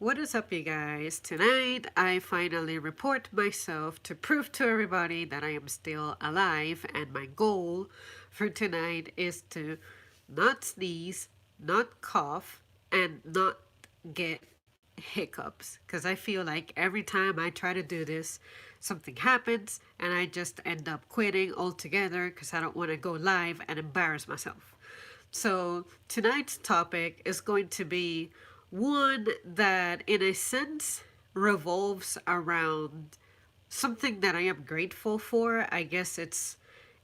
What is up, you guys? Tonight, I finally report myself to prove to everybody that I am still alive, and my goal for tonight is to not sneeze, not cough, and not get hiccups. Because I feel like every time I try to do this, something happens, and I just end up quitting altogether because I don't want to go live and embarrass myself. So, tonight's topic is going to be one that, in a sense, revolves around something that I am grateful for. I guess it's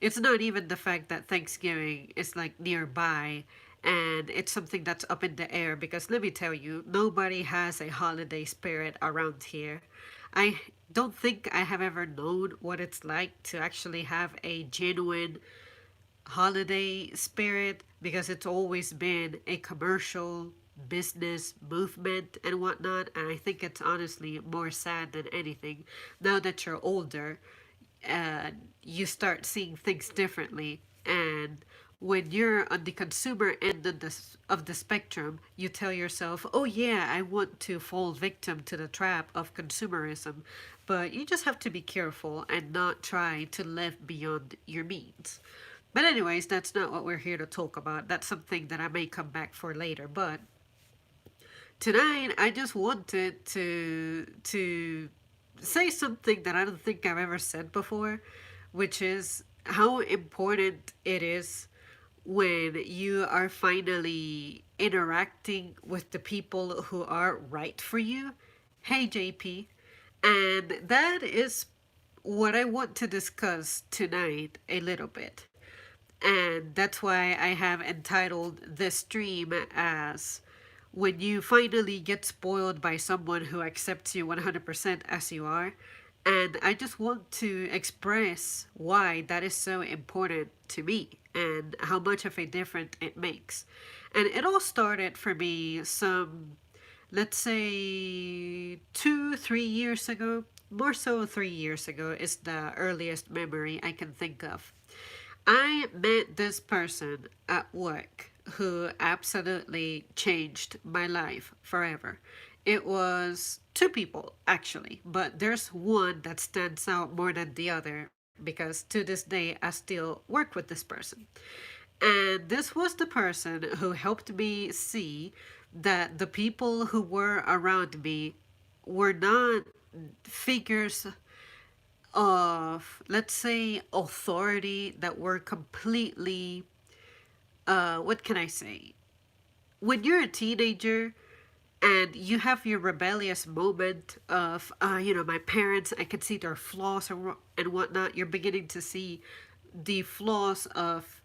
not even the fact that Thanksgiving is like nearby and it's something that's up in the air, because let me tell you, nobody has a holiday spirit around here. I don't think I have ever known what it's like to actually have a genuine holiday spirit, because it's always been a commercial business movement and whatnot. And I think it's honestly more sad than anything. Now that you're older, you start seeing things differently. And when you're on the consumer end of the spectrum, you tell yourself, oh, yeah, I want to fall victim to the trap of consumerism. But you just have to be careful and not try to live beyond your means. But anyways, that's not what we're here to talk about. That's something that I may come back for later. But tonight, I just wanted to say something that I don't think I've ever said before, which is how important it is when you are finally interacting with the people who are right for you. Hey, JP. And that is what I want to discuss tonight a little bit. And that's why I have entitled this stream as When You Finally Get Spoiled by Someone Who Accepts You 100% as You Are. And I just want to express why that is so important to me and how much of a difference it makes. And it all started for me some, let's say, 2, 3 years ago. More so, 3 years ago is the earliest memory I can think of. I met this person at work who absolutely changed my life forever. It was two people, actually, but there's one that stands out more than the other because to this day I still work with this person. And this was the person who helped me see that the people who were around me were not figures of, let's say, authority that were completely, what can I say? When you're a teenager and you have your rebellious moment of, my parents, I can see their flaws and whatnot, you're beginning to see the flaws of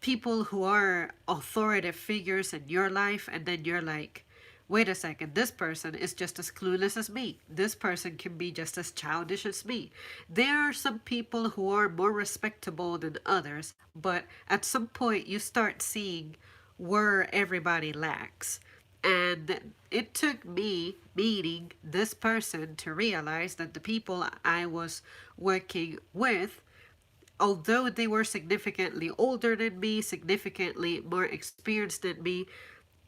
people who are authoritative figures in your life, and then you're like, wait a second, this person is just as clueless as me. This person can be just as childish as me. There are some people who are more respectable than others, but at some point you start seeing where everybody lacks. And it took me meeting this person to realize that the people I was working with, although they were significantly older than me, significantly more experienced than me,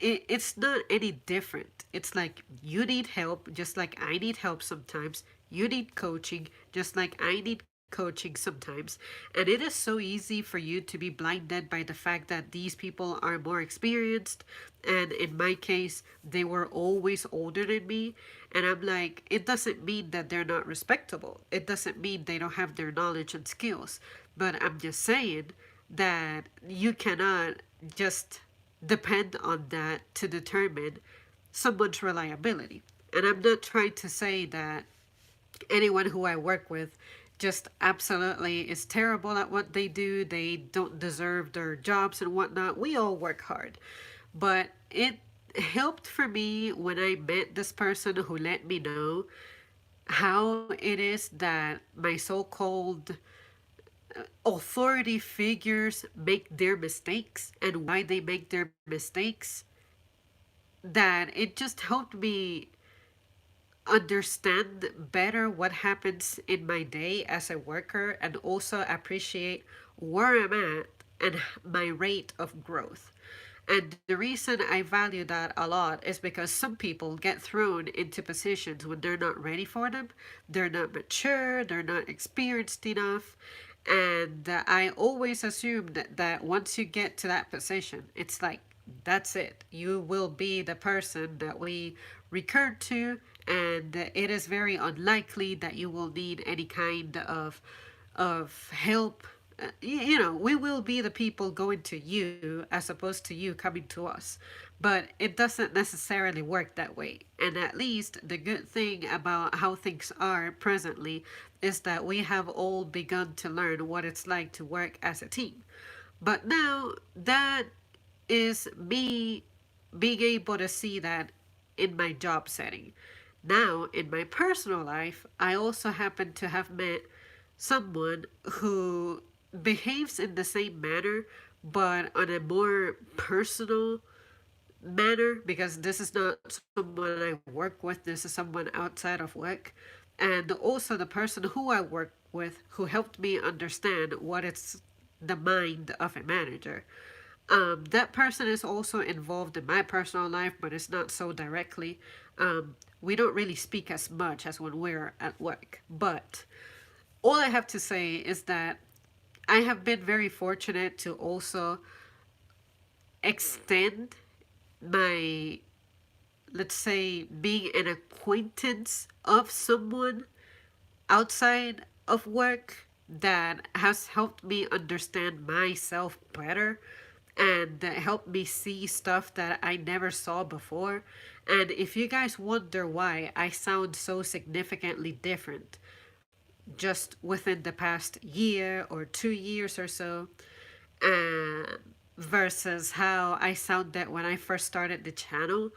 it's not any different. It's like you need help, just like I need help sometimes. You need coaching, just like I need coaching sometimes. And it is so easy for you to be blinded by the fact that these people are more experienced. And in my case, they were always older than me. And I'm like, it doesn't mean that they're not respectable. It doesn't mean they don't have their knowledge and skills. But I'm just saying that you cannot just depend on that to determine someone's reliability. And I'm not trying to say that anyone who I work with just absolutely is terrible at what they do. They don't deserve their jobs and whatnot. We all work hard. But it helped for me when I met this person who let me know how it is that my so called authority figures make their mistakes and why they make their mistakes, that it just helped me understand better what happens in my day as a worker and also appreciate where I'm at and my rate of growth. And the reason I value that a lot is because some people get thrown into positions when they're not ready for them. They're not mature, they're not experienced enough. And I always assumed that once you get to that position, it's like, that's it. You will be the person that we recur to, and it is very unlikely that you will need any kind of help. You know, we will be the people going to you as opposed to you coming to us. But it doesn't necessarily work that way. And at least the good thing about how things are presently is that we have all begun to learn what it's like to work as a team. But now that is me being able to see that in my job setting. Now, in my personal life, I also happen to have met someone who behaves in the same manner, but on a more personal manner, because this is not someone I work with, this is someone outside of work. And also the person who I work with who helped me understand what it's the mind of a manager. That person is also involved in my personal life, but it's not so directly. We don't really speak as much as when we're at work. But all I have to say is that I have been very fortunate to also extend my, let's say, being an acquaintance of someone outside of work that has helped me understand myself better and helped me see stuff that I never saw before. And if you guys wonder why I sound so significantly different just within the past year or 2 years or so, uh, versus how I sounded when I first started the channel,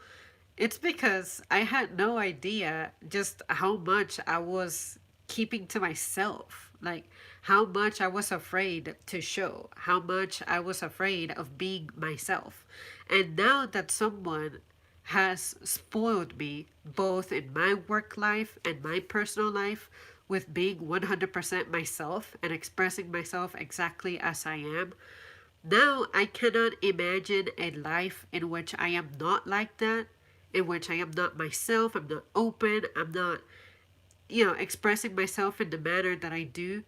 it's because I had no idea just how much I was keeping to myself. Like, how much I was afraid to show, how much I was afraid of being myself. And now that someone has spoiled me, both in my work life and my personal life, with being 100% myself and expressing myself exactly as I am, now I cannot imagine a life in which I am not like that, in which I am not myself, I'm not open, I'm not, expressing myself in the manner that I do.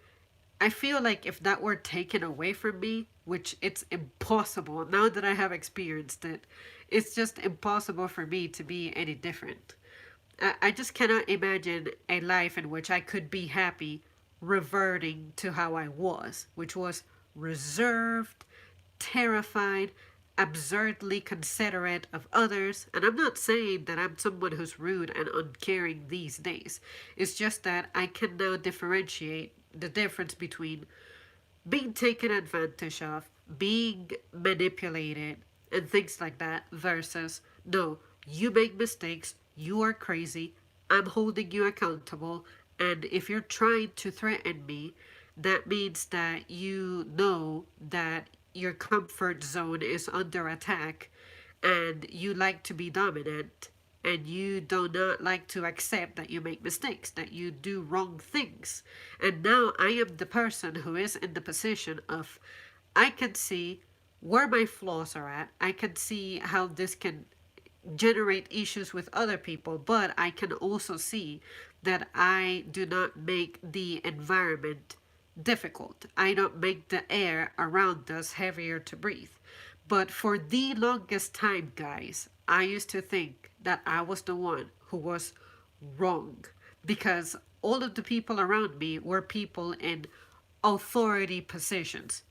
I feel like if that were taken away from me, which it's impossible now that I have experienced it, it's just impossible for me to be any different. I just cannot imagine a life in which I could be happy reverting to how I was, which was reserved, terrified, absurdly considerate of others. And I'm not saying that I'm someone who's rude and uncaring these days. It's just that I can now differentiate the difference between being taken advantage of, being manipulated, and things like that, versus no, you make mistakes, you are crazy, I'm holding you accountable, and if you're trying to threaten me, that means that you know that your comfort zone is under attack and you like to be dominant and you do not like to accept that you make mistakes, that you do wrong things. And now I am the person who is in the position of, I can see where my flaws are at. I can see how this can generate issues with other people, but I can also see that I do not make the environment difficult. I don't make the air around us heavier to breathe. But for the longest time, guys, I used to think that I was the one who was wrong because all of the people around me were people in authority positions.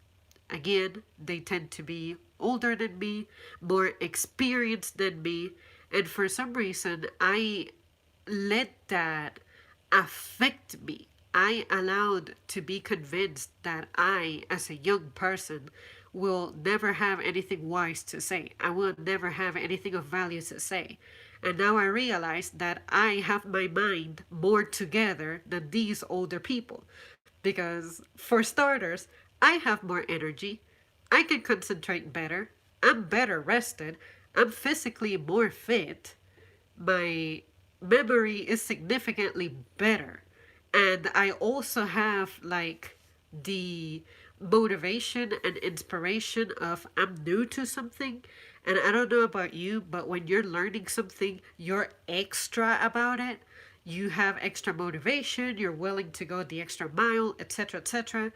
Again, they tend to be older than me, more experienced than me, and for some reason, I let that affect me. I allowed to be convinced that I, as a young person, will never have anything wise to say. I will never have anything of value to say. And now I realize that I have my mind more together than these older people. Because, for starters, I have more energy. I can concentrate better. I'm better rested. I'm physically more fit. My memory is significantly better. And I also have like the motivation and inspiration of I'm new to something And I don't know about you, but when you're learning something, you're extra about it. You have extra motivation, you're willing to go the extra mile, etc., etc.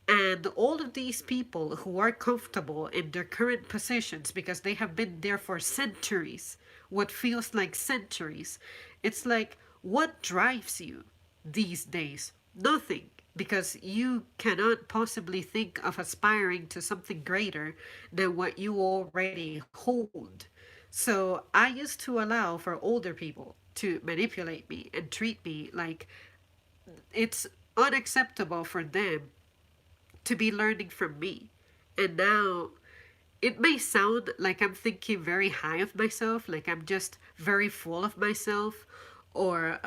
And all of these people who are comfortable in their current positions because they have been there for centuries, what feels like centuries, it's like, what drives you these days? Nothing. Because you cannot possibly think of aspiring to something greater than what you already hold. So I used to allow for older people to manipulate me and treat me like it's unacceptable for them to be learning from me. And now it may sound like I'm thinking very high of myself, like I'm just very full of myself, or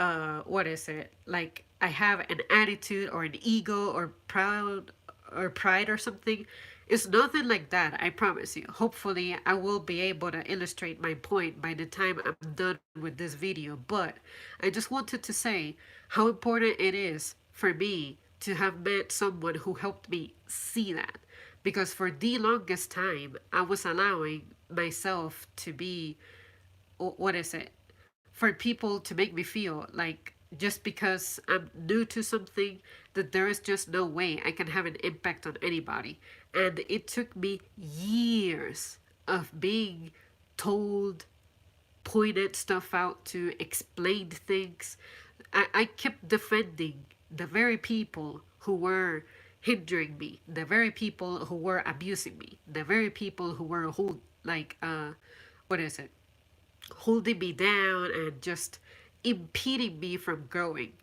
what is it? Like I have an attitude or an ego or proud or pride or something. It's nothing like that, I promise you. Hopefully, I will be able to illustrate my point by the time I'm done with this video. But I just wanted to say how important it is for me to have met someone who helped me see that. Because for the longest time, I was allowing myself to be, what is it? For people to make me feel like just because I'm new to something, that there is just no way I can have an impact on anybody. And it took me years of being told, pointed stuff out to, explained things. I kept defending the very people who were hindering me, the very people who were abusing me, the very people who were what is it, holding me down and just impeding me from growing.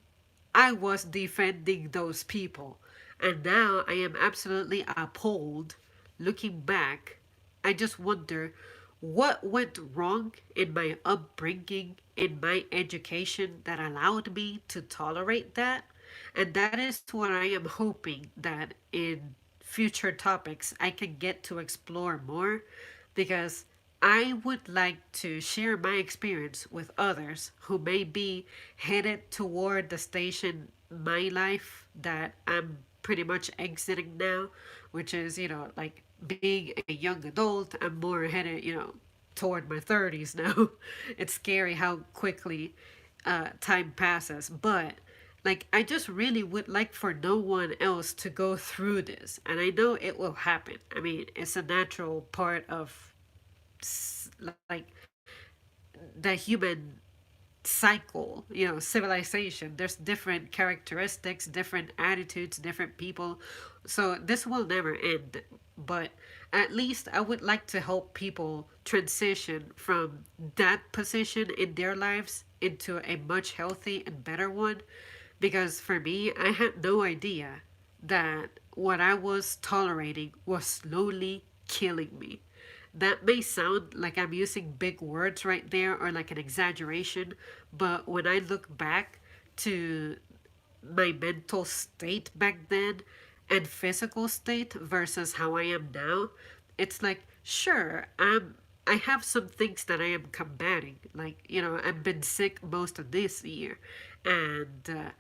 I was defending those people. And now I am absolutely appalled. Looking back, I just wonder what went wrong in my upbringing, in my education that allowed me to tolerate that. And that is what I am hoping that in future topics I can get to explore more, because I would like to share my experience with others who may be headed toward the station my life that I'm pretty much exiting now, which is, like being a young adult. I'm more headed, toward my 30s now. It's scary how quickly time passes. But like, I just really would like for no one else to go through this. And I know it will happen. I mean, it's a natural part of like the human cycle, civilization. There's different characteristics, different attitudes, different people. So this will never end. But at least I would like to help people transition from that position in their lives into a much healthy and better one. Because for me, I had no idea that what I was tolerating was slowly killing me. That may sound like I'm using big words right there or like an exaggeration, but when I look back to my mental state back then and physical state versus how I am now, it's like, sure, I have some things that I am combating. Like, I've been sick most of this year. And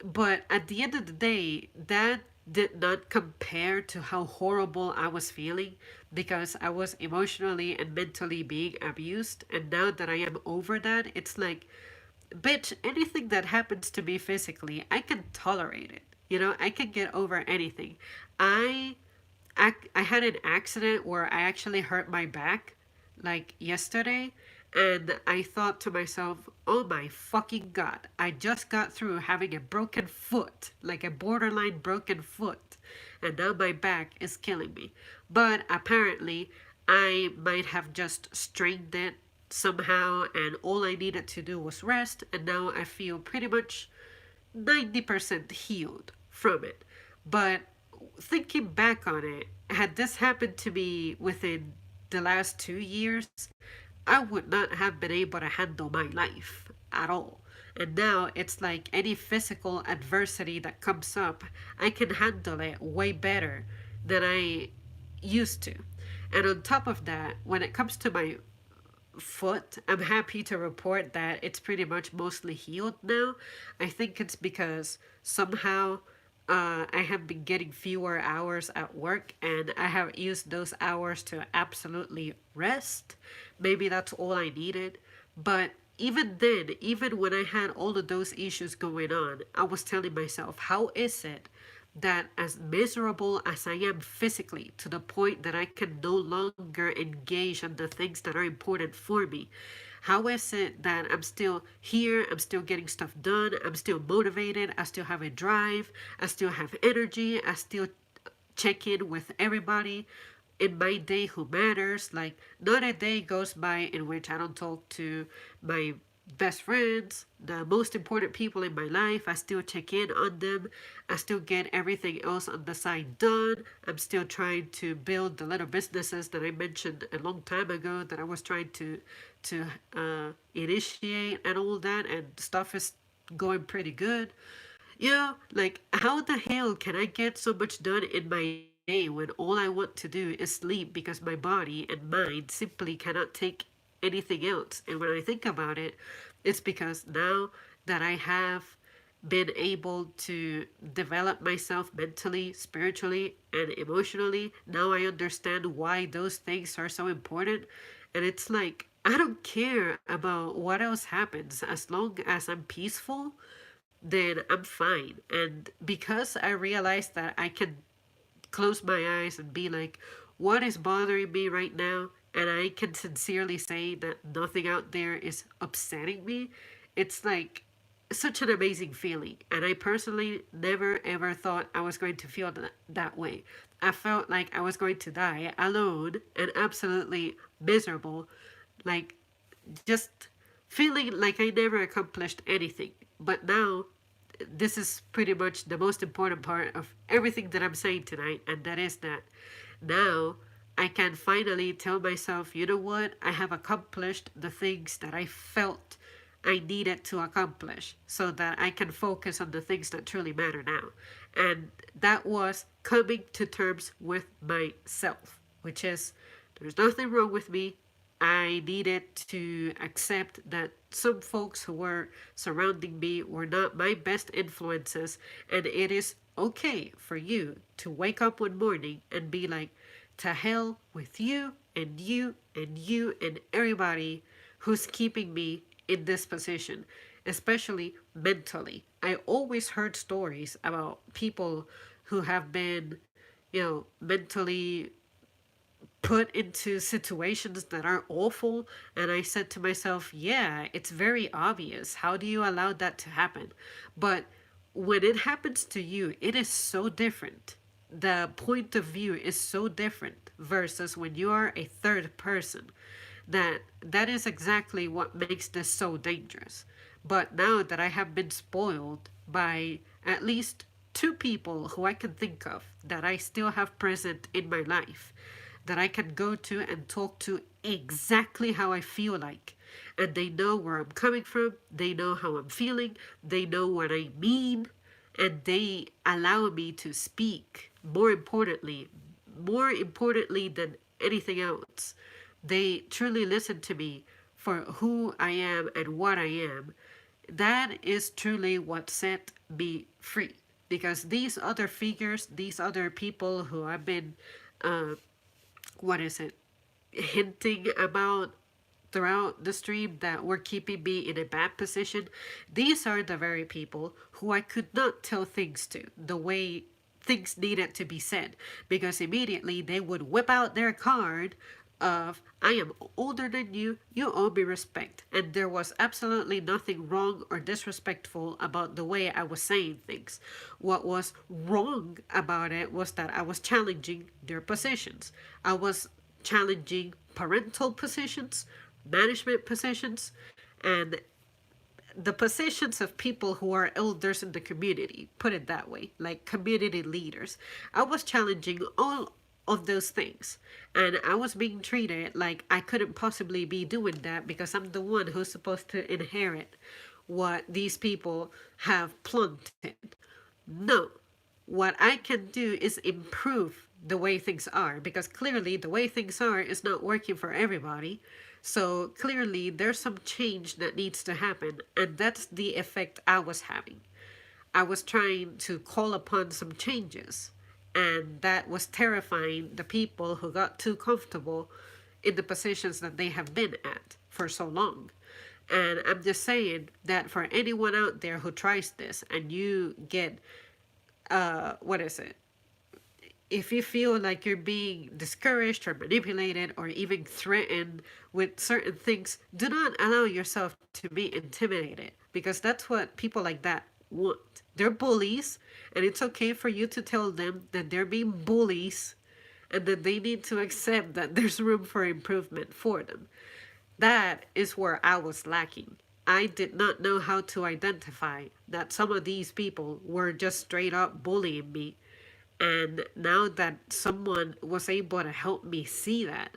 but at the end of the day, that did not compare to how horrible I was feeling, because I was emotionally and mentally being abused. And now that I am over that, it's like, bitch, anything that happens to me physically, I can tolerate it. I can get over anything. I I had an accident where I actually hurt my back like yesterday, and I thought to myself, oh my fucking god, I just got through having a broken foot, like a borderline broken foot, and now my back is killing me. But apparently, I might have just strained it somehow, and all I needed to do was rest, and now I feel pretty much 90% healed from it. But thinking back on it, had this happened to me within the last 2 years, I would not have been able to handle my life at all. And now it's like any physical adversity that comes up, I can handle it way better than I used to. And on top of that, when it comes to my foot, I'm happy to report that it's pretty much mostly healed now. I think it's because somehow I have been getting fewer hours at work, and I have used those hours to absolutely rest. Maybe that's all I needed. But even then, even when I had all of those issues going on, I was telling myself, how is it that as miserable as I am physically, to the point that I can no longer engage in the things that are important for me, how is it that I'm still here? I'm still getting stuff done. I'm still motivated. I still have a drive. I still have energy. I still check in with everybody in my day who matters. Like, not a day goes by in which I don't talk to my best friends, the most important people in my life. I still check in on them. I still get everything else on the side done. I'm still trying to build the little businesses that I mentioned a long time ago that I was trying to initiate and all that, and stuff is going pretty good. You know, like, how the hell can I get so much done in my day when all I want to do is sleep because my body and mind simply cannot take anything else? And when I think about it, it's because now that I have been able to develop myself mentally, spiritually, and emotionally, now I understand why those things are so important. And it's like, I don't care about what else happens as long as I'm peaceful, then I'm fine. And because I realized that I can close my eyes and be like, what is bothering me right now? And I can sincerely say that nothing out there is upsetting me. It's like such an amazing feeling. And I personally never ever thought I was going to feel that way. I felt like I was going to die alone and absolutely miserable, like just feeling like I never accomplished anything. But now, this is pretty much the most important part of everything that I'm saying tonight, and that is that now I can finally tell myself, you know what? I have accomplished the things that I felt I needed to accomplish so that I can focus on the things that truly matter now. And that was coming to terms with myself, which is, there's nothing wrong with me. I needed to accept that some folks who were surrounding me were not my best influences, and it is okay for you to wake up one morning and be like, to hell with you and you and you and everybody who's keeping me in this position, especially mentally. I always heard stories about people who have been, mentally put into situations that are awful. And I said to myself, yeah, it's very obvious. How do you allow that to happen? But when it happens to you, it is so different. The point of view is so different versus when you are a third person. That is exactly what makes this so dangerous. But now that I have been spoiled by at least two people who I can think of that I still have present in my life, that I can go to and talk to exactly how I feel like. And they know where I'm coming from, they know how I'm feeling, they know what I mean, and they allow me to speak. More importantly than anything else, they truly listen to me for who I am and what I am. That is truly what set me free. Because these other figures, these other people who I've been, uh, what is it, hinting about throughout the stream that were keeping me in a bad position, these are the very people who I could not tell things to the way things needed to be said, because immediately they would whip out their card of, I am older than you owe me respect. And there was absolutely nothing wrong or disrespectful about the way I was saying things. What was wrong about it was that I was challenging their positions. I was challenging parental positions, management positions, and the positions of people who are elders in the community, put it that way, like community leaders. I was challenging all of those things, and I was being treated like I couldn't possibly be doing that because I'm the one who's supposed to inherit what these people have planted. No, what I can do is improve the way things are, because clearly the way things are is not working for everybody. So clearly there's some change that needs to happen, and that's the effect I was having. I was trying to call upon some changes. And that was terrifying the people who got too comfortable in the positions that they have been at for so long. And I'm just saying that for anyone out there who tries this and you get, what is it? If you feel like you're being discouraged or manipulated or even threatened with certain things, do not allow yourself to be intimidated because that's what people like that want. They're bullies, and it's okay for you to tell them that they're being bullies and that they need to accept that there's room for improvement for them. That is where I was lacking. I did not know how to identify that some of these people were just straight up bullying me. And now that someone was able to help me see that,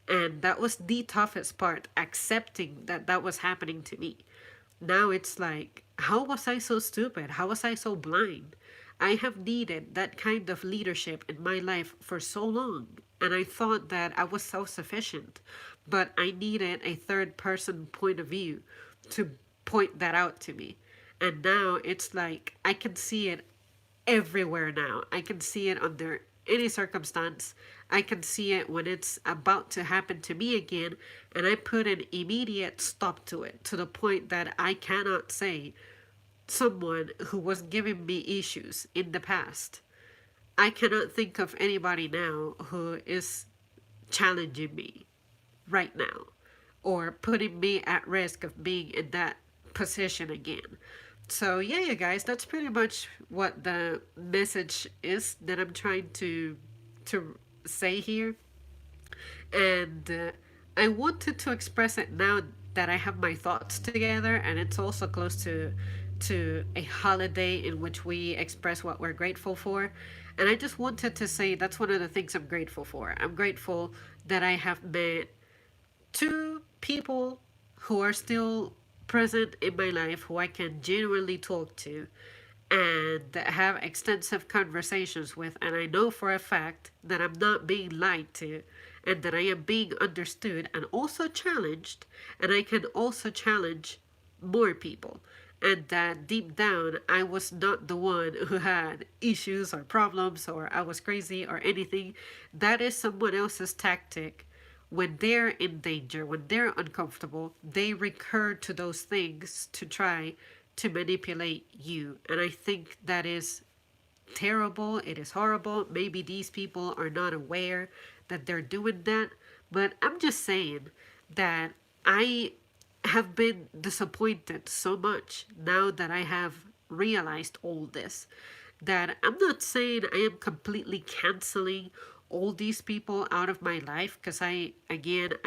and that was the toughest part, accepting that that was happening to me. Now it's like, how was I so stupid? How was I so blind? I have needed that kind of leadership in my life for so long, and I thought that I was self sufficient, but I needed a third person point of view to point that out to me. And now it's like I can see it everywhere now. I can see it under any circumstance. I can see it when it's about to happen to me again, and I put an immediate stop to it to the point that I cannot say someone who was giving me issues in the past. I cannot think of anybody now who is challenging me right now or putting me at risk of being in that position again. So yeah, you guys, that's pretty much what the message is that I'm trying to say here. And I wanted to express it now that I have my thoughts together, and it's also close to a holiday in which we express what we're grateful for. And I just wanted to say that's one of the things I'm grateful for. I'm grateful that I have met two people who are still present in my life who I can genuinely talk to and have extensive conversations with, and I know for a fact that I'm not being lied to and that I am being understood and also challenged, and I can also challenge more people. And that deep down, I was not the one who had issues or problems or I was crazy or anything. That is someone else's tactic. When they're in danger, when they're uncomfortable, they recur to those things to try to manipulate you. And I think that is terrible. It is horrible. Maybe these people are not aware that they're doing that. But I'm just saying that I have been disappointed so much now that I have realized all this, that I'm not saying I am completely canceling all these people out of my life, because I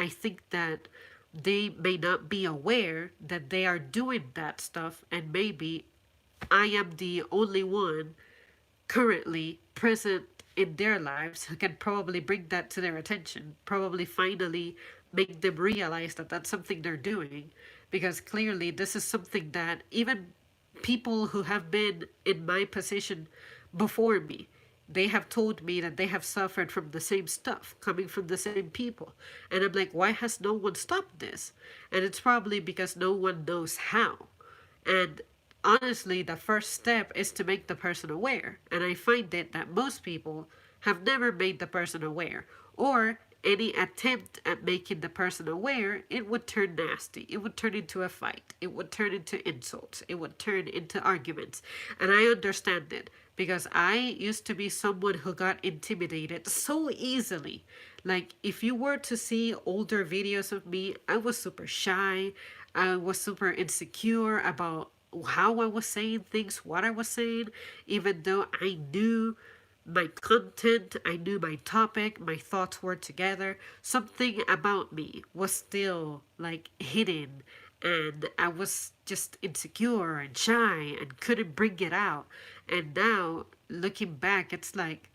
think that they may not be aware that they are doing that stuff, and maybe I am the only one currently present in their lives who can probably bring that to their attention, probably finally make them realize that that's something they're doing, because clearly this is something that even people who have been in my position before me, they have told me that they have suffered from the same stuff coming from the same people. And I'm like, why has no one stopped this? And it's probably because no one knows how. And honestly, the first step is to make the person aware. And I find it that most people have never made the person aware, or any attempt at making the person aware, it would turn nasty. It would turn into a fight. It would turn into insults. It would turn into arguments. And I understand it because I used to be someone who got intimidated so easily. Like, if you were to see older videos of me, I was super shy. I was super insecure about how I was saying things, what I was saying, even though I knew my content, I knew my topic, my thoughts were together. Something about me was still like hidden, and I was just insecure and shy and couldn't bring it out. And now, looking back, it's like,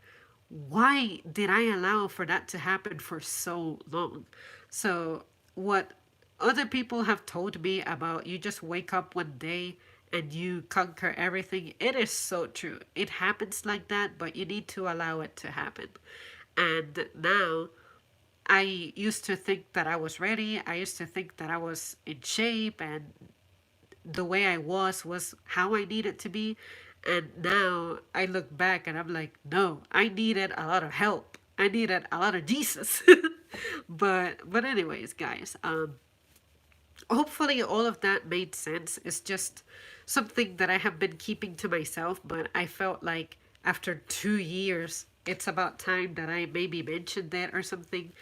why did I allow for that to happen for so long? So, what other people have told me about you just wake up one day and you conquer everything, it is so true. It happens like that, but you need to allow it to happen. And now, I used to think that I was ready. I used to think that I was in shape and the way I was how I needed to be. And now I look back and I'm like, no, I needed a lot of help. I needed a lot of Jesus. But anyways, guys, hopefully all of that made sense. It's just something that I have been keeping to myself, but I felt like after 2 years, it's about time that I maybe mentioned that or something.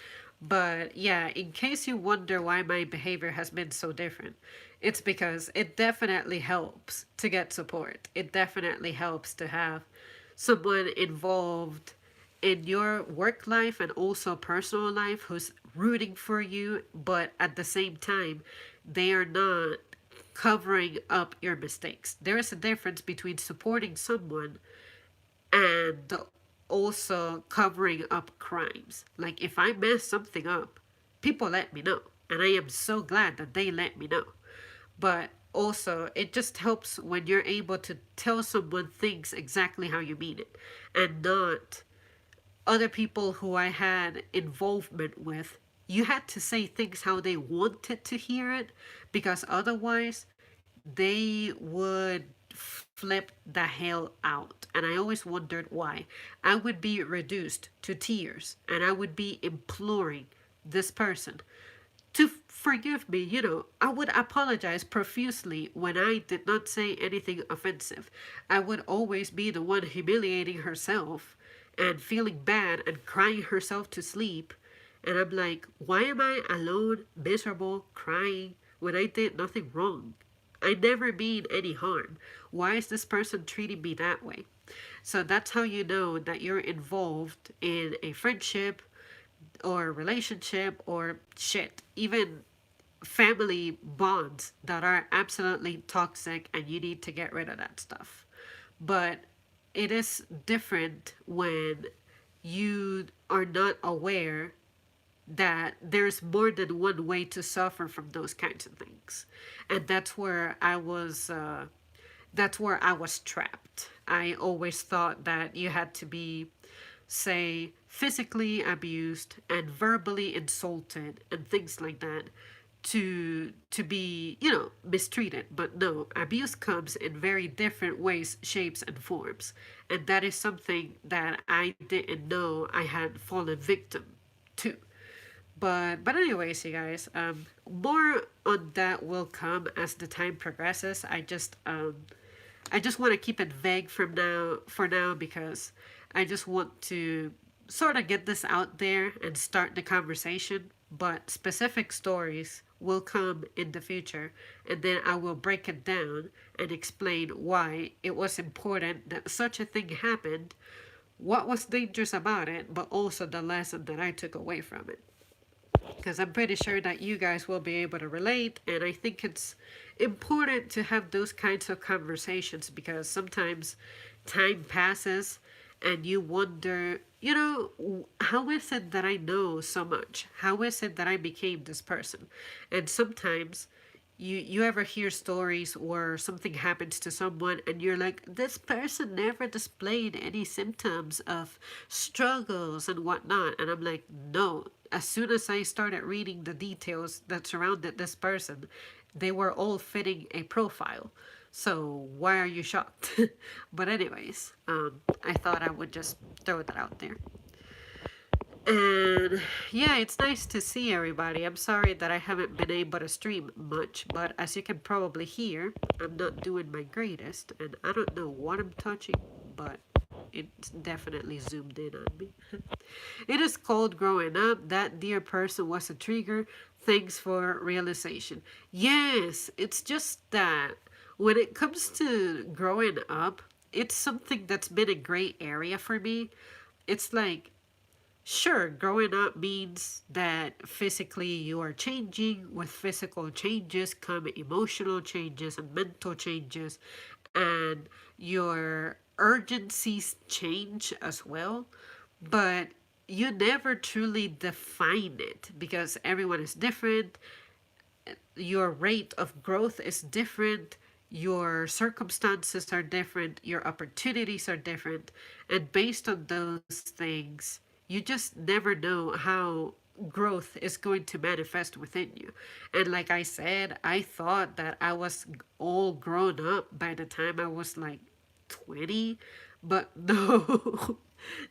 But yeah, in case you wonder why my behavior has been so different, it's because it definitely helps to get support. It definitely helps to have someone involved in your work life and also personal life who's rooting for you, but at the same time, they are not covering up your mistakes. There is a difference between supporting someone and also covering up crimes. Like if I mess something up, people let me know. And I am so glad that they let me know. But also, it just helps when you're able to tell someone things exactly how you mean it and not other people who I had involvement with. You had to say things how they wanted to hear it because otherwise they would flip the hell out. And I always wondered why. I would be reduced to tears and I would be imploring this person to forgive me. I would apologize profusely when I did not say anything offensive. I would always be the one humiliating herself and feeling bad and crying herself to sleep. And I'm like, why am I alone, miserable, crying when I did nothing wrong? I never mean any harm. Why is this person treating me that way? So that's how you know that you're involved in a friendship or relationship or shit, even family bonds that are absolutely toxic and you need to get rid of that stuff. But it is different when you are not aware that there's more than one way to suffer from those kinds of things. And that's where I was trapped. I always thought that you had to be, say, physically abused and verbally insulted and things like that to be, mistreated. But no, abuse comes in very different ways, shapes and forms. And that is something that I didn't know I had fallen victim to. But anyways, you guys, more on that will come as the time progresses. I just want to keep it vague for now because I just want to sort of get this out there and start the conversation. But specific stories will come in the future, and then I will break it down and explain why it was important that such a thing happened, what was dangerous about it, but also the lesson that I took away from it, because I'm pretty sure that you guys will be able to relate. And I think it's important to have those kinds of conversations because sometimes time passes and you wonder, how is it that I know so much? How is it that I became this person? And sometimes you ever hear stories where something happens to someone and you're like, this person never displayed any symptoms of struggles and whatnot. And I'm like, no. As soon as I started reading the details that surrounded this person, they were all fitting a profile. So why are you shocked? But anyways, I thought I would just throw that out there. And yeah, it's nice to see everybody. I'm sorry that I haven't been able to stream much, but as you can probably hear, I'm not doing my greatest, and I don't know what I'm touching, but it's definitely zoomed in on me. It is called growing up. That dear person was a trigger. Thanks for realization. Yes, it's just that when it comes to growing up, it's something that's been a gray area for me. It's like, sure, growing up means that physically you are changing. With physical changes come emotional changes and mental changes, and your urgencies change as well. But you never truly define it because everyone is different, your rate of growth is different, your circumstances are different, your opportunities are different, and based on those things, you just never know how growth is going to manifest within you. And like I said, I thought that I was all grown up by the time I was like 20, but no.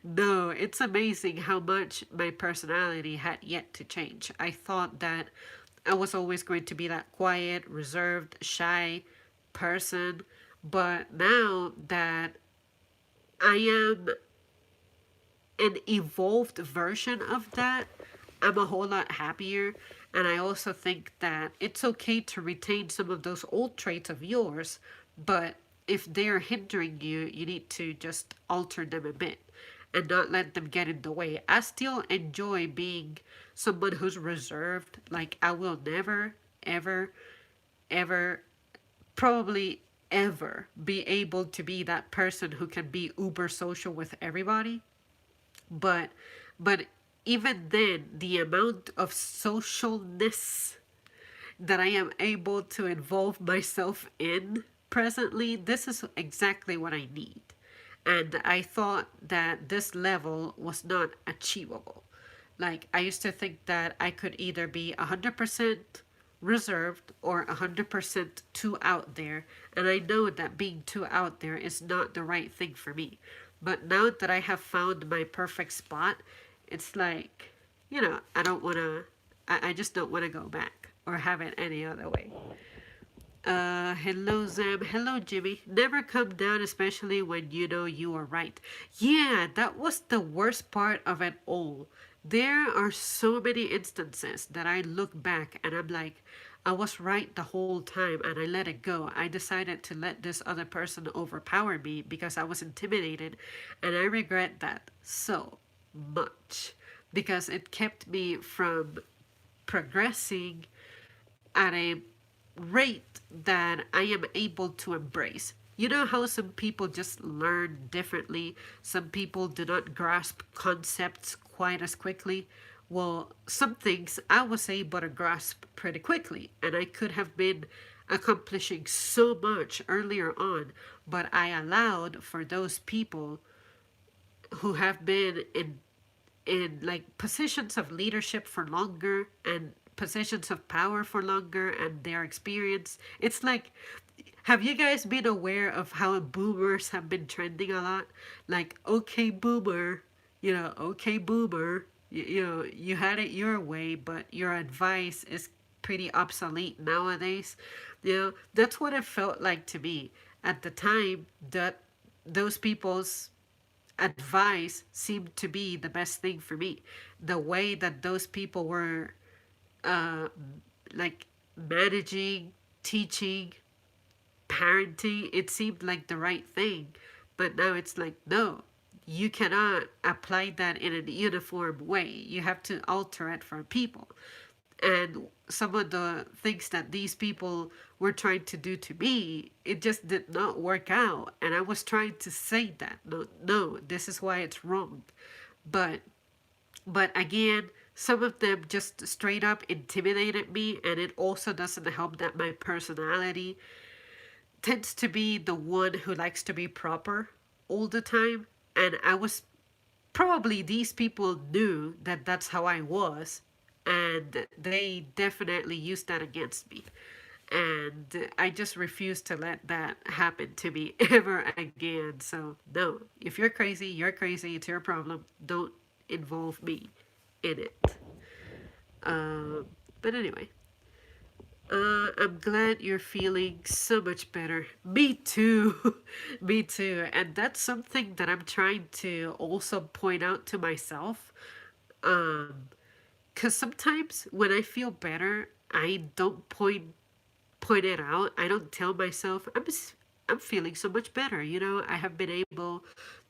No, it's amazing how much my personality had yet to change. I thought that I was always going to be that quiet, reserved, shy person, but now that I am an evolved version of that, I'm a whole lot happier. And I also think that it's okay to retain some of those old traits of yours, but if they're hindering you, you need to just alter them a bit and not let them get in the way. I still enjoy being someone who's reserved. Like, I will never, ever, ever, probably ever be able to be that person who can be uber social with everybody. But but even then, the amount of socialness that I am able to involve myself in presently, this is exactly what I need. And I thought that this level was not achievable. Like, I used to think that I could either be 100% reserved or 100% too out there. And I know that being too out there is not the right thing for me. But now that I have found my perfect spot, it's like, I don't want to, I just don't want to go back or have it any other way. Hello, Zam. Hello, Jimmy. Never come down, especially when you know you are right. Yeah, that was the worst part of it all. There are so many instances that I look back and I'm like, I was right the whole time and I let it go. I decided to let this other person overpower me because I was intimidated, and I regret that so much because it kept me from progressing at a rate that I am able to embrace. You know how some people just learn differently? Some people do not grasp concepts quite as quickly. Well, some things I was able to grasp pretty quickly, and I could have been accomplishing so much earlier on, but I allowed for those people who have been in like positions of leadership for longer and positions of power for longer, and their experience. It's like, have you guys been aware of how boomers have been trending a lot? Like, okay, boomer, okay, boomer, you had it your way, but your advice is pretty obsolete nowadays. That's what it felt like to me at the time, that those people's advice seemed to be the best thing for me. The way that those people were, uh, like, managing, teaching, parenting, it seemed like the right thing. But now it's like, no, you cannot apply that in a uniform way. You have to alter it for people. And some of the things that these people were trying to do to me, it just did not work out. And I was trying to say that, no, no, this is why it's wrong. But but again, some of them just straight up intimidated me, and it also doesn't help that my personality tends to be the one who likes to be proper all the time. And I was, probably these people knew that that's how I was, and they definitely used that against me. And I just refuse to let that happen to me ever again. So, no, if you're crazy, you're crazy. It's your problem. Don't involve me in it. Um, but anyway, I'm glad you're feeling so much better. Me too. Me too. And that's something that I'm trying to also point out to myself. Um, because sometimes when I feel better, I don't point it out. I don't tell myself I'm feeling so much better. I have been able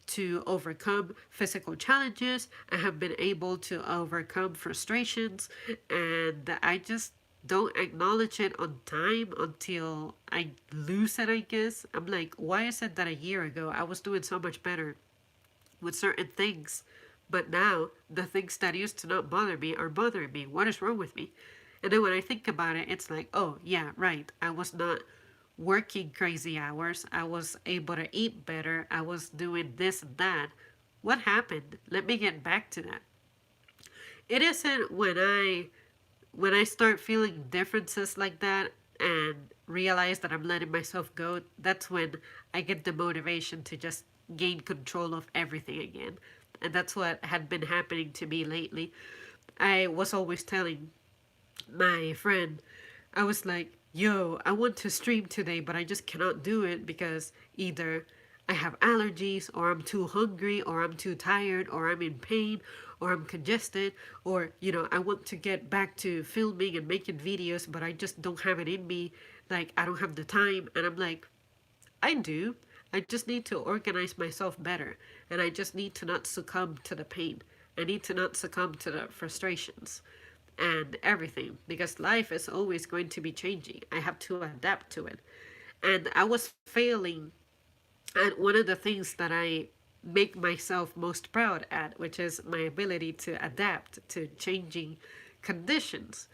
to overcome physical challenges. I have been able to overcome frustrations, and I just don't acknowledge it on time until I lose it, I guess. I'm like, why is it that a year ago I was doing so much better with certain things, but now the things that used to not bother me are bothering me? What is wrong with me? And then when I think about it, it's like, oh, yeah, right. I was not working crazy hours. I was able to eat better. I was doing this and that. What happened? Let me get back to that. It isn't when I start feeling differences like that, and realize that I'm letting myself go, that's when I get the motivation to just gain control of everything again. And that's what had been happening to me lately. I was always telling my friend, I was like, yo, I want to stream today, but I just cannot do it because either I have allergies, or I'm too hungry, or I'm too tired, or I'm in pain, or I'm congested, or, I want to get back to filming and making videos, but I just don't have it in me. Like, I don't have the time. And I'm like, I do. I just need to organize myself better. And I just need to not succumb to the pain. I need to not succumb to the frustrations and everything, because life is always going to be changing. I have to adapt to it. And I was failing at one of the things that I make myself most proud at, which is my ability to adapt to changing conditions.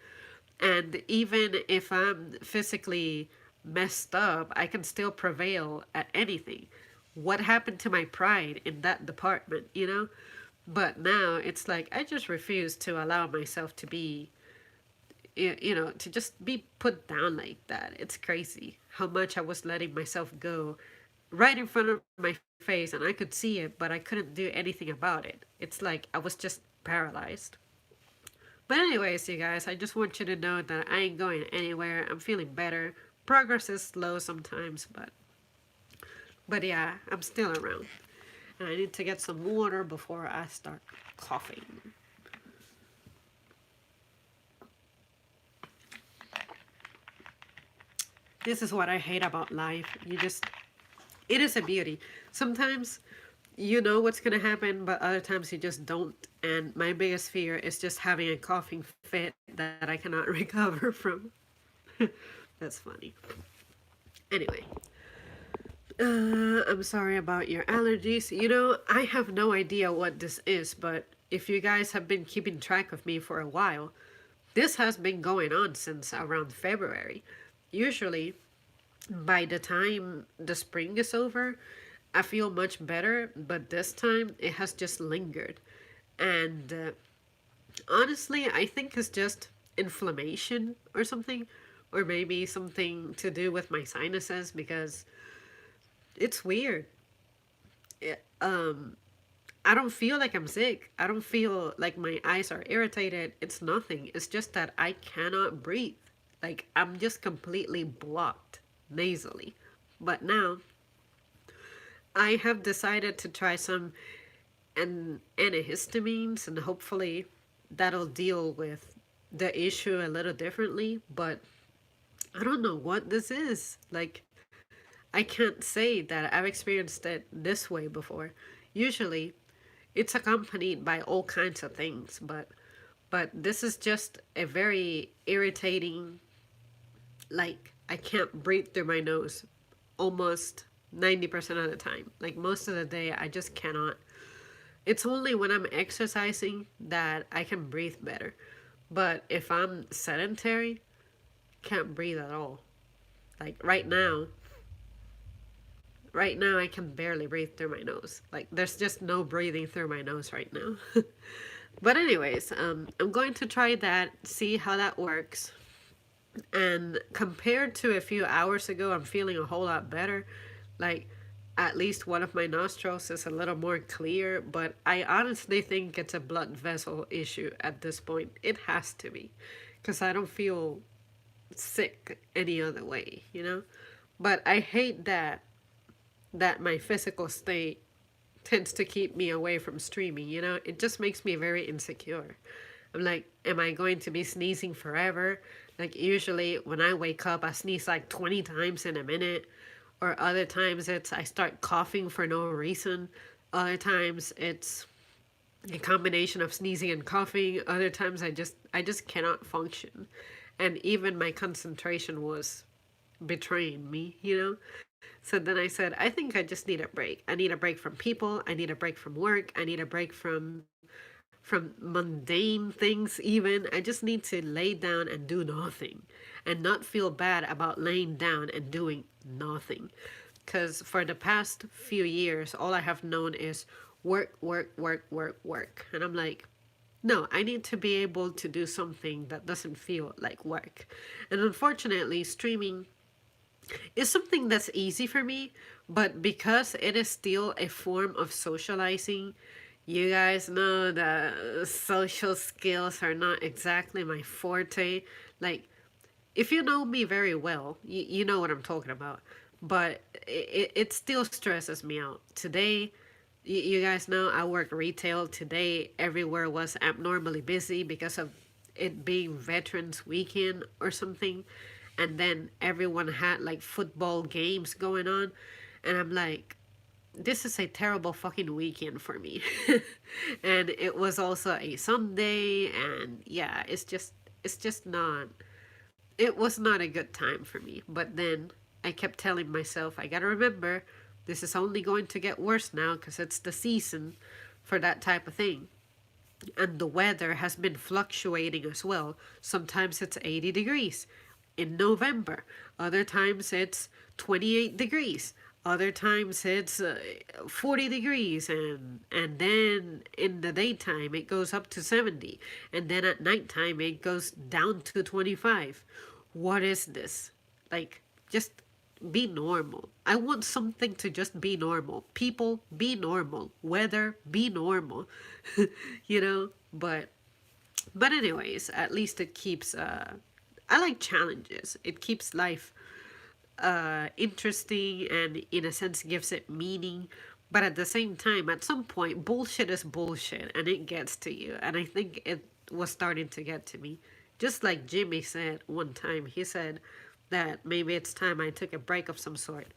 And even if I'm physically messed up, I can still prevail at anything. What happened to my pride in that department? But now it's like I just refuse to allow myself to be, to just be put down like that. It's crazy how much I was letting myself go right in front of my face, and I could see it, but I couldn't do anything about it. It's like I was just paralyzed. But anyways, you guys, I just want you to know that I ain't going anywhere. I'm feeling better. Progress is slow sometimes, but yeah, I'm still around. And I need to get some water before I start coughing. This is what I hate about life. It is a beauty. Sometimes you know what's going to happen, but other times you just don't. And my biggest fear is just having a coughing fit that I cannot recover from. That's funny. Anyway, I'm sorry about your allergies. I have no idea what this is, but if you guys have been keeping track of me for a while, this has been going on since around February. Usually, by the time the spring is over, I feel much better, but this time it has just lingered. And honestly, I think it's just inflammation or something, or maybe something to do with my sinuses, because it's weird. It, I don't feel like I'm sick. I don't feel like my eyes are irritated. It's nothing. It's just that I cannot breathe. Like, I'm just completely blocked nasally. But now I have decided to try some antihistamines, and hopefully that'll deal with the issue a little differently. But I don't know what this is. Like, I can't say that I've experienced it this way before. Usually, it's accompanied by all kinds of things, but this is just a very irritating, like, I can't breathe through my nose almost 90% of the time. Like, most of the day I just cannot. It's only when I'm exercising that I can breathe better. But if I'm sedentary, can't breathe at all. Like, right now I can barely breathe through my nose. Like, there's just no breathing through my nose right now. But anyways, I'm going to try that, see how that works. And compared to a few hours ago, I'm feeling a whole lot better. Like, at least one of my nostrils is a little more clear, but I honestly think it's a blood vessel issue at this point. It has to be, because I don't feel sick any other way. But I hate that my physical state tends to keep me away from streaming. It just makes me very insecure. I'm like, am I going to be sneezing forever? Like, usually when I wake up, I sneeze like 20 times in a minute. Or other times it's I start coughing for no reason. Other times it's a combination of sneezing and coughing. Other times I just cannot function. And even my concentration was betraying me. So then I said, I think I just need a break. I need a break from people. I need a break from work. I need a break from mundane things even. I just need to lay down and do nothing and not feel bad about laying down and doing nothing. Because for the past few years, all I have known is work, work, work, work, work. And I'm like, no, I need to be able to do something that doesn't feel like work. And unfortunately, streaming It's something that's easy for me, but because it is still a form of socializing, you guys know the social skills are not exactly my forte. Like, if you know me very well, you know what I'm talking about. But it still stresses me out. Today, you guys know I work retail. Today, everywhere was abnormally busy because of it being Veterans Weekend or something. And then everyone had like football games going on. And I'm like, this is a terrible fucking weekend for me. And it was also a Sunday. And yeah, it's just not, it was not a good time for me. But then I kept telling myself, I gotta remember, this is only going to get worse now because it's the season for that type of thing. And the weather has been fluctuating as well. Sometimes it's 80 degrees in November, other times it's 28 degrees. Other times it's 40 degrees, and then in the daytime it goes up to 70, and then at nighttime it goes down to 25. What is this? Like, just be normal. I want something to just be normal. People, be normal. Weather, be normal. you know? But anyways, at least it keeps I like challenges. It keeps life interesting and in a sense gives it meaning. But at the same time, at some point, bullshit is bullshit and it gets to you. And I think it was starting to get to me. Just like Jimmy said one time, he said that maybe it's time I took a break of some sort.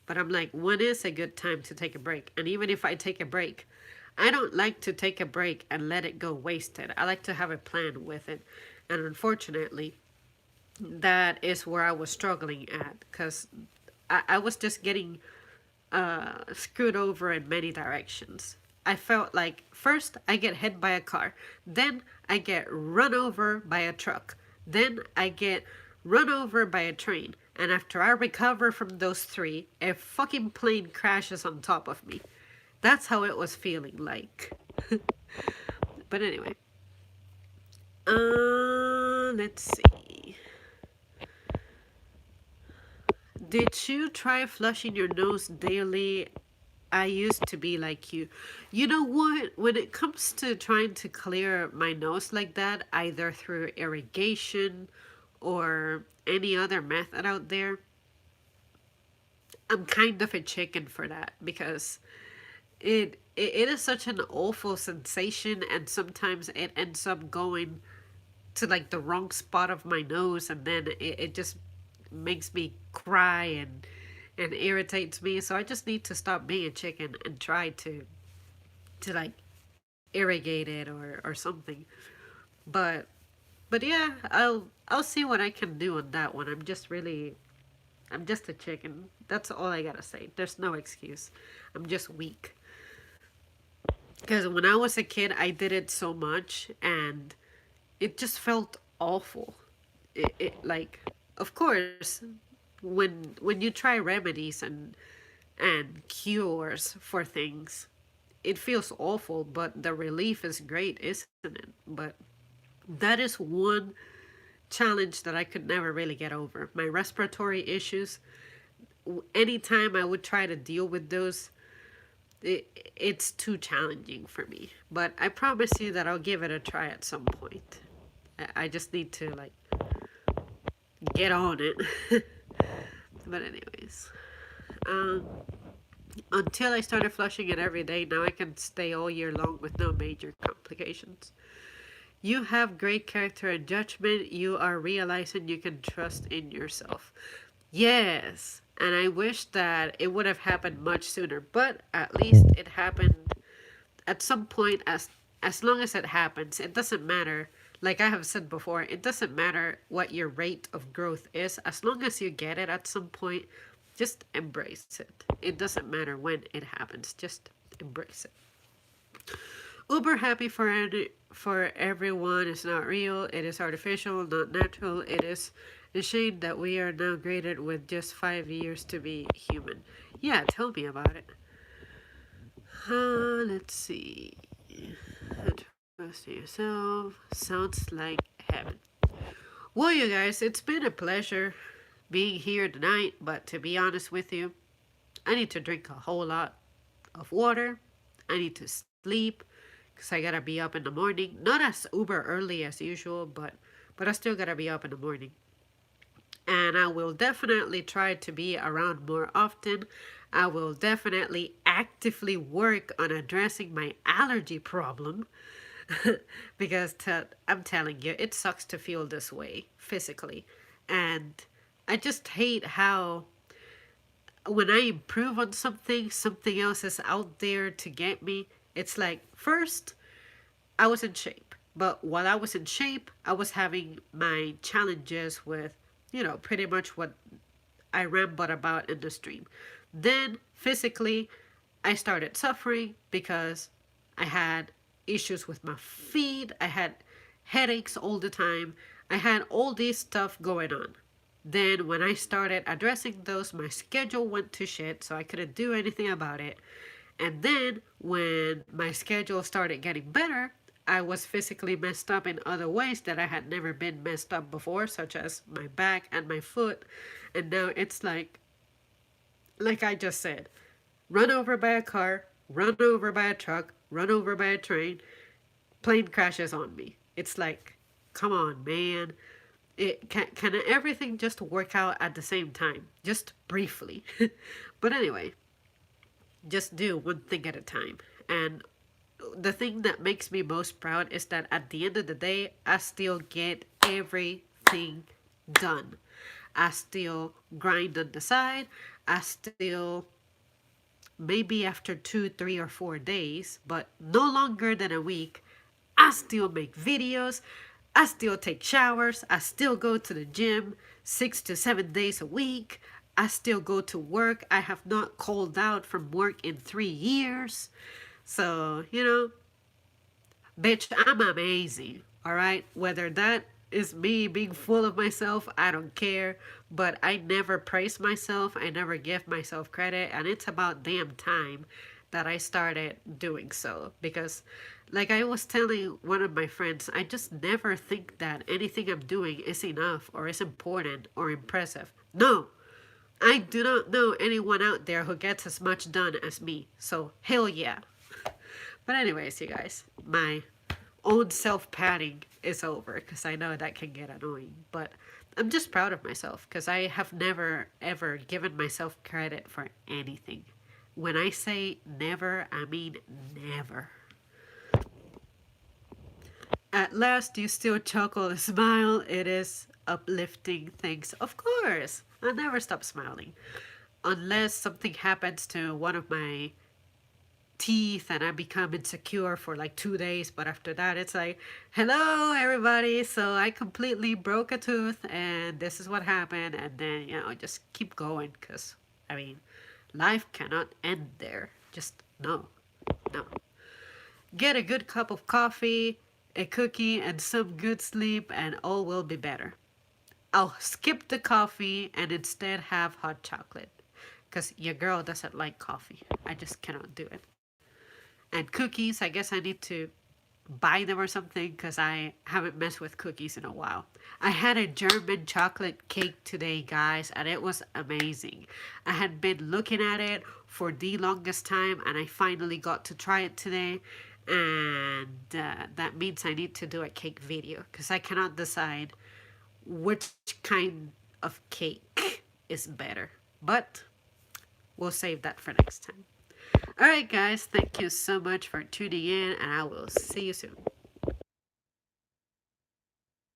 But I'm like, when is a good time to take a break? And even if I take a break, I don't like to take a break and let it go wasted. I like to have a plan with it. And unfortunately, that is where I was struggling at because I was just getting screwed over in many directions. I felt like first I get hit by a car, then I get run over by a truck, then I get run over by a train, and after I recover from those three, a fucking plane crashes on top of me. That's how it was feeling like. But anyway, let's see. Did you try flushing your nose daily? I used to be like you. You know what? When it comes to trying to clear my nose like that, either through irrigation or any other method out there, I'm kind of a chicken for that because it is such an awful sensation, and sometimes it ends up going to like the wrong spot of my nose, and then it just makes me cry and irritates me. So I just need to stop being a chicken and try to like irrigate it or something. But but yeah, I'll see what I can do on that one. I'm just a chicken. That's all I gotta say. There's no excuse. I'm just weak. Because when I was a kid, I did it so much, and it just felt awful. It like, of course, when you try remedies and cures for things, it feels awful, but the relief is great, isn't it? But that is one challenge that I could never really get over. My respiratory issues, anytime I would try to deal with those, it's too challenging for me. But I promise you that I'll give it a try at some point. I just need to like get on it. But anyways, um, until I started flushing it every day, now I can stay all year long with no major complications. You have great character and judgment. You are realizing you can trust in yourself. Yes, and I wish that it would have happened much sooner, but at least it happened at some point. As long as it happens, it doesn't matter. Like I have said before, it doesn't matter what your rate of growth is. As long as you get it at some point, just embrace it. It doesn't matter when it happens. Just embrace it. Uber happy for everyone is not real. It is artificial, not natural. It is a shame that we are now graded with just 5 years to be human. Yeah, tell me about it. Let's see. Trust yourself. Sounds like heaven. Well, you guys, it's been a pleasure being here tonight, but to be honest with you, I need to drink a whole lot of water. I need to sleep because I gotta be up in the morning. Not as uber early as usual, but I still gotta be up in the morning. And I will definitely try to be around more often. I will definitely actively work on addressing my allergy problem because I'm telling you, it sucks to feel this way physically. And I just hate how when I improve on something, something else is out there to get me. It's like, first, I was in shape. But while I was in shape, I was having my challenges with, pretty much what I rambled about in the stream. Then, physically, I started suffering because I had issues with my feet. I had headaches all the time. I had all this stuff going on. Then, when I started addressing those, my schedule went to shit, so I couldn't do anything about it. And then, when my schedule started getting better, I was physically messed up in other ways that I had never been messed up before, such as my back and my foot. And now it's like I just said, run over by a car, run over by a truck, run over by a train, plane crashes on me. It's like, come on, man. Can everything just work out at the same time, just briefly? But anyway, just do one thing at a time. And the thing that makes me most proud is that at the end of the day, I still get everything done. I still grind on the side. I still, maybe after 2, 3, or 4 days, but no longer than a week, I still make videos. I still take showers. I still go to the gym 6 to 7 days a week. I still go to work. I have not called out from work in 3 years. So, bitch, I'm amazing. All right. Whether that is me being full of myself, I don't care. But I never praise myself. I never give myself credit. And it's about damn time that I started doing so. Because, like I was telling one of my friends, I just never think that anything I'm doing is enough or is important or impressive. No, I do not know anyone out there who gets as much done as me. So, hell yeah. But anyways, you guys, my own self-patting is over because I know that can get annoying. But I'm just proud of myself because I have never, ever given myself credit for anything. When I say never, I mean never. At last, you still chuckle and smile. It is uplifting things. Of course, I never stop smiling. Unless something happens to one of my teeth and I become insecure for like 2 days. But after that, it's like, hello, everybody. So I completely broke a tooth and this is what happened. And then, just keep going because, I mean, life cannot end there. Just no, no. Get a good cup of coffee, a cookie, and some good sleep, and all will be better. I'll skip the coffee and instead have hot chocolate. Because your girl doesn't like coffee. I just cannot do it. And cookies, I guess I need to buy them or something because I haven't messed with cookies in a while. I had a German chocolate cake today, guys, and it was amazing. I had been looking at it for the longest time and I finally got to try it today. And that means I need to do a cake video because I cannot decide which kind of cake is better. But we'll save that for next time. Alright guys, thank you so much for tuning in and I will see you soon.